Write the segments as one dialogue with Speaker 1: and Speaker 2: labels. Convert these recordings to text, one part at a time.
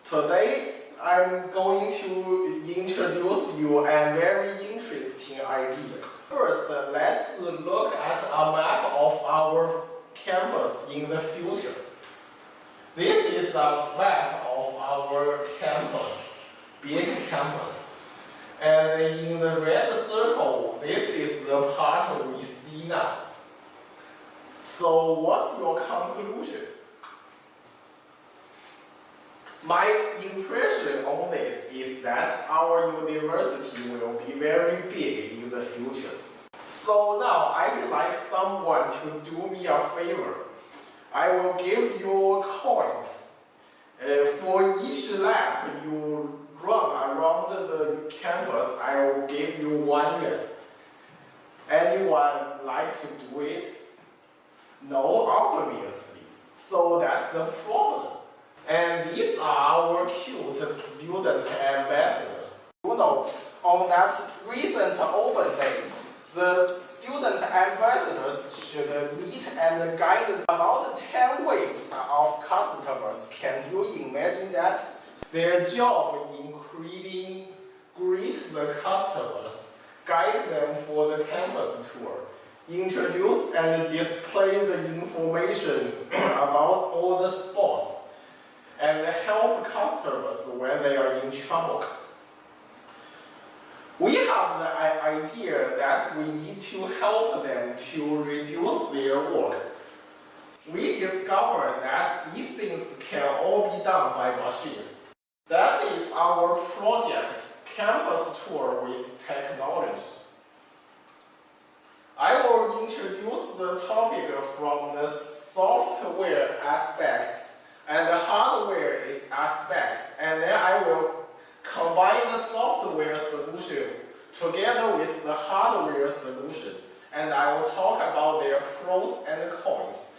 Speaker 1: Today, I'm going to introduce you a very interesting idea. First, let's look at a map of our campus in the future. This is a map of our campus, big campus. And in the red circle, this is the part we see now. So what's your conclusion? My impression on this is that our university will be very big in the future. So now I'd like someone to do me a favor. I will give you coins. For each lap you run around the campus, I will give you 1 yuan. Anyone like to do it? No, obviously. So that's the problem. And these are our cute student ambassadors. You know, on that recent open day, the student ambassadors should meet and guide about 10 waves of customers. Can you imagine that? Their job including greet the customers, guide them for the campus tour, introduce and display the information about all the sports, and help customers when they are in trouble. We have the idea that we need to help them to reduce their work. We discovered that these things can all be done by machines. That is our project, Campus Tour with Technology. I will introduce the topic from the software aspects and the hardware aspects, and then I will combine the software solution together with the hardware solution, and I will talk about their pros and cons.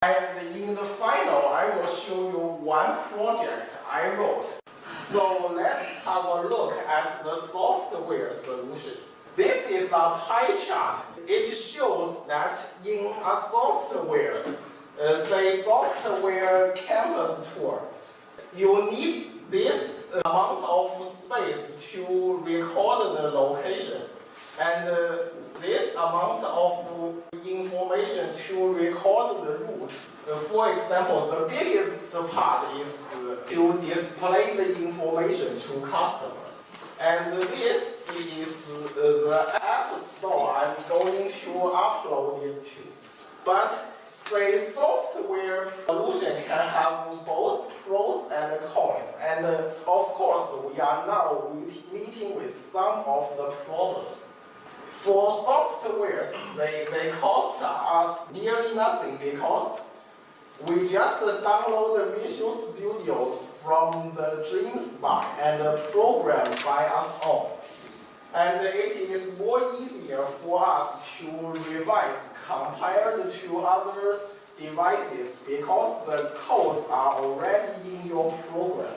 Speaker 1: And in the final, I will show you one project I wrote. So let's have a look at the software solution. This is a pie chart. It shows that in a software, say software campus tour, you need this amount of space to record the location, and this amount of information to record the route. For example, the biggest part is to display the information to customers. And this is the app store I'm going to upload it to. But say software solution can have both pros and cons, and of course we are now meeting with some of the problems. For softwares, they cost us nearly nothing because we just download the Visual Studios from the Dreamspot and program by us own. And it is more easier for us to revise compared to other devices because the codes are already in your program.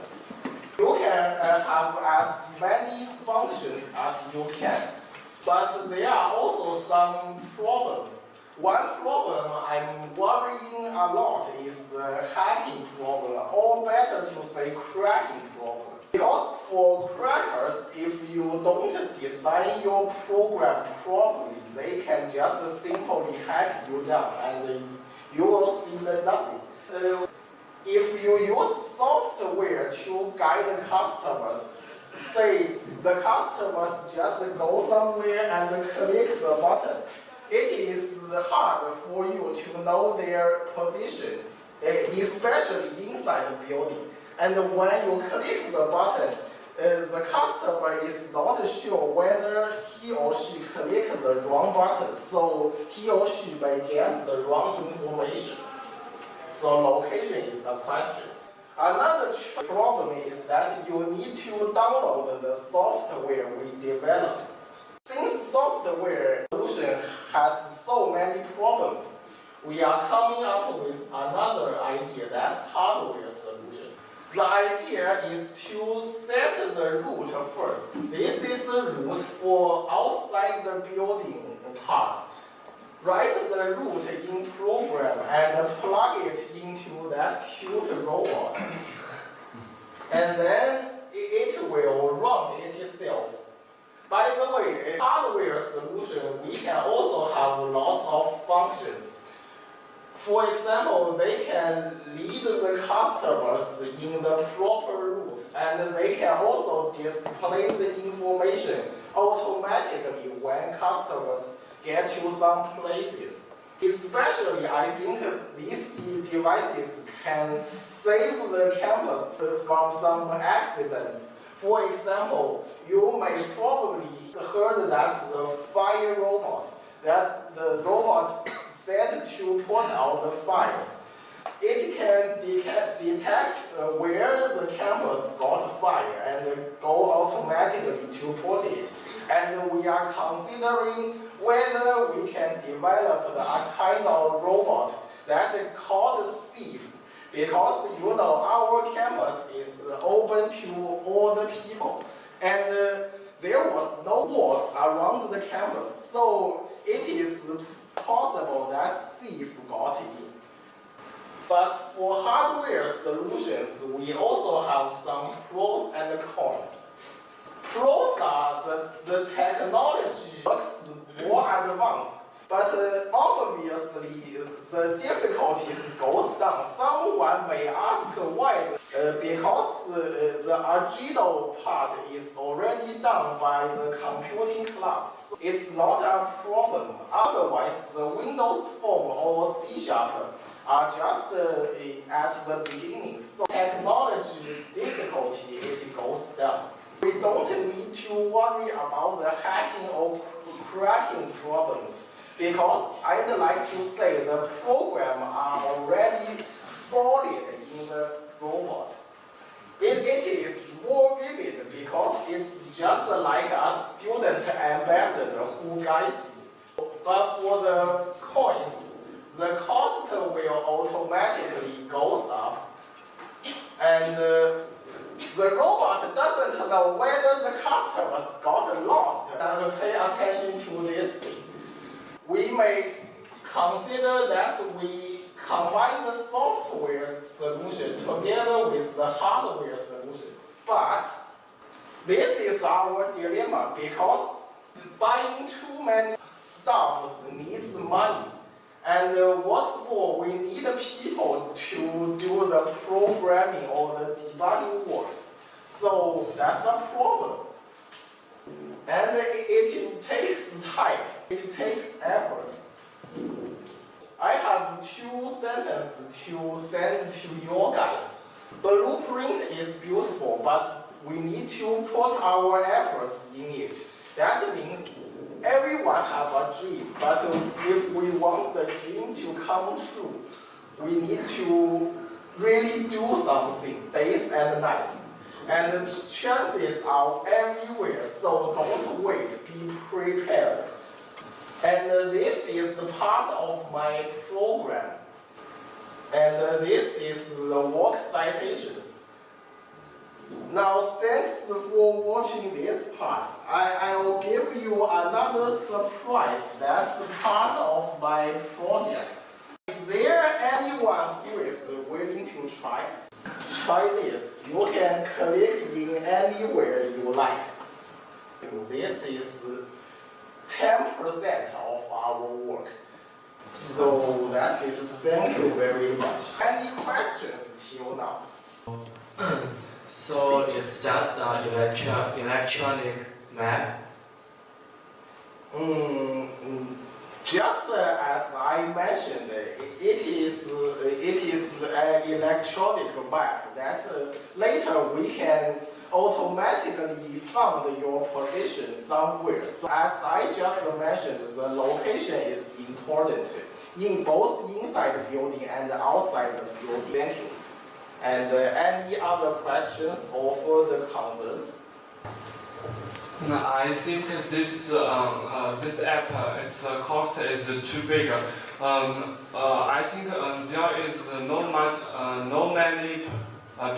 Speaker 1: You can have as many functions as you can, but there are also some problems. One problem I'm worrying a lot is the hacking problem, or better to say cracking problem. Because for crackers, if you don't design your program properly, they can just simply hack you down and you will see nothing. If you use software to guide customers, say the customers just go somewhere and click the button, it is hard for you to know their position, especially inside the building. And when you click the button, the customer is not sure whether he or she clicked the wrong button, so he or she may get the wrong information. So location is a question. Another problem is that you need to download the software we developed. Since software solution has so many problems, we are coming up with another idea, that's hardware solution. The idea is to set the route first. This is the route for outside the building part. Write the route in program and plug it into that cute robot. and then it will run itself. By the way, a hardware solution, we can also have lots of functions. For example, they can lead the customers in the proper route, and they can also display the information automatically when customers get to some places. Especially, I think these devices can save the campus from some accidents. For example, you may probably heard that the fire robot, that the robot set to put out the fires. It can detect where the campus got fire and go automatically to put it. And we are considering whether we can develop a kind of robot that is called safe. Because our campus is open to all the people. And there was no walls around the campus. So it is possible that thief got in. But for hardware solutions, we also have some pros and cons. Pros are the technology looks more advanced, but obviously the difficulties goes down. Someone may ask why, because the Arduino part is already done by the computing class. It's not a problem. Otherwise, the Windows Phone or C# are just at the beginning. So technology difficulty, it goes down. We don't need to worry about the hacking or cracking problems, because I'd like to say the program are already solid in the robot. It is more vivid because it's just like a student ambassador who guides you. But for the coins, the cost will automatically goes up, and the robot doesn't know whether the customers got lost and pay attention to this thing. We may consider that we combine the software solution together with the hardware solution. But this is our dilemma, because buying too many stuffs needs money. And what's more, we need people to do the programming or the debugging works. So that's a problem. And it takes time, it takes efforts. I have 2 sentences to send to you guys. Blueprint is beautiful, but we need to put our efforts in it. That means everyone have a dream, but if we want the dream to come true, we need to really do something days and nights. And the chances are everywhere, so don't wait, be prepared. And this is part of my program. And this is the work citations. Now, thanks for watching this part. I will give you another surprise that's part of my project. Is there anyone who is willing to try? Try this. You can click in anywhere you like. This is 10% of our work. So that's it. Thank you very much. Any questions till now?
Speaker 2: So it's just an electronic map?
Speaker 1: Just as I mentioned, it is an electronic map that later we can automatically find your position somewhere. So as I just mentioned, the location is important in both inside the building and outside the building. Thank you. And any other questions or further concerns?
Speaker 2: I think this app, its cost is too big. I think there is no many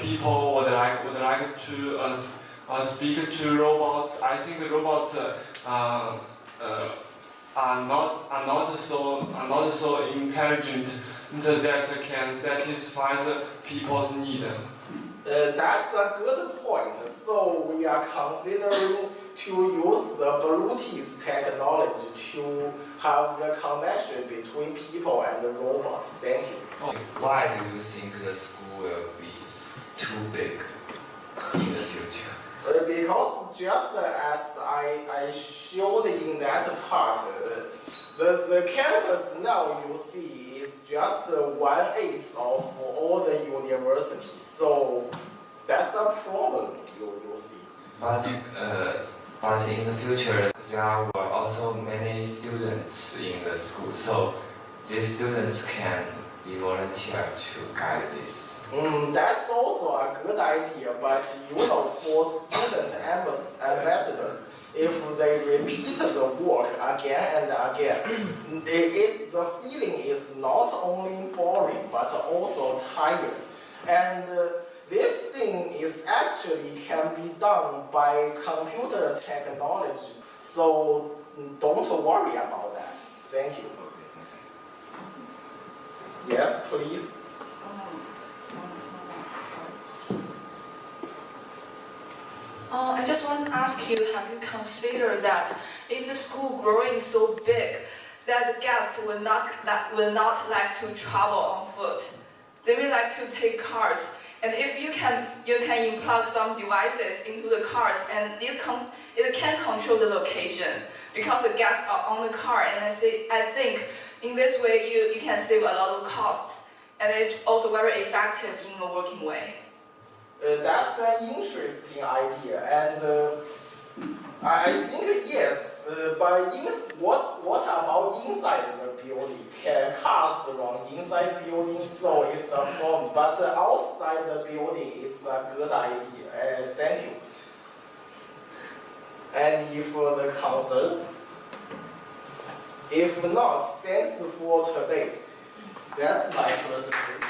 Speaker 2: people would like to speak to robots. I think robots are not so intelligent that can satisfy people's need.
Speaker 1: That's a good point. So we are considering to use the Bluetooth technology to have the connection between people and the robots. Thank you.
Speaker 3: Why do you think the school will be too big in the future?
Speaker 1: Because just as I showed in that part, the campus now you see is just 1/8 of all the universities. So that's a problem you see.
Speaker 3: But in the future, there were also many students in the school, so these students can be volunteer to guide this.
Speaker 1: That's also a good idea, but you know, for student ambassadors, if they repeat the work again and again, the feeling is not only boring but also tired. And this thing is actually can be done by computer technology. So don't worry about that. Thank you. Yes, please.
Speaker 4: I just want to ask you, have you considered that if the school growing so big, that the guests will not like to travel on foot? They will like to take cars. And if you can plug some devices into the cars, and it can control the location because the guests are on the car. And I think in this way you can save a lot of costs, and it's also very effective in a working way.
Speaker 1: That's an interesting idea, and I think yes. But what about inside the building? Can cars run inside building? So it's a problem. But outside the building, it's a good idea. Thank you. Any further concerns? If not, thanks for today. That's my presentation.